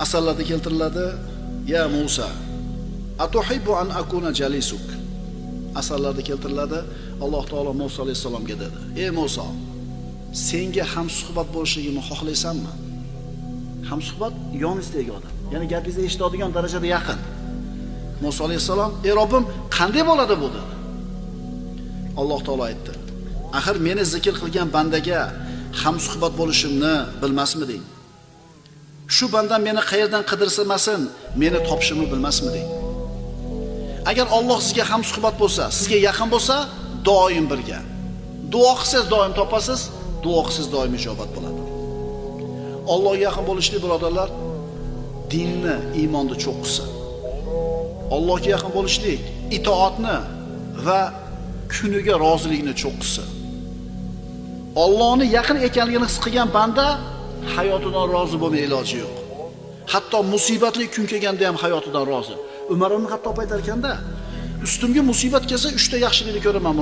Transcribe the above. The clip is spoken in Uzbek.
asarlarda keltiriladi, ya Musa, atuhibbu an akuna jalisuk. Asarlarda keltiriladi, Alloh taolo Musa alayhisalomga dedi: "Ey Musa, senga ham suhbat bo'lishligimni xohlaysanmi?" Ham suhbat yonishdagi odam, ya'ni gapingizni eshitadigan darajada yaqin. Musa alayhisalom: "Ey Robbim, qanday bo'ladi bu?" dedi. Alloh taolo aytdi: "Axir meni zikr qilgan bandaga ham suhbat bo'lishimni bilmasmiding? Shu bandam meni qayerdan qidirsa-masin, meni topishimni bilmasmiding? Agar Alloh sizga ham suhbat bo'lsa, sizga yaqin bo'lsa, doim birga. Duo qilsangiz doim topasiz, duo qilsangiz doim ijobat bo'ladi." Allohga yaqin bo'lishlik, birodarlar, dinni, iymonni cho'qqisi. Allohga yaqin bo'lishlik, itoatni va kuniga rozilikni cho'qqisi. Allohni yaqin ekanligini his qilgan banda hayotidan rozi bo'lmay iloji yo'q. Hatto musibatli kun kelganda ham hayotidan rozi. Umar ibn Xattob aytar ekanda, ustimga musibat kelsa 3 ta yaxshilikni ko'raman.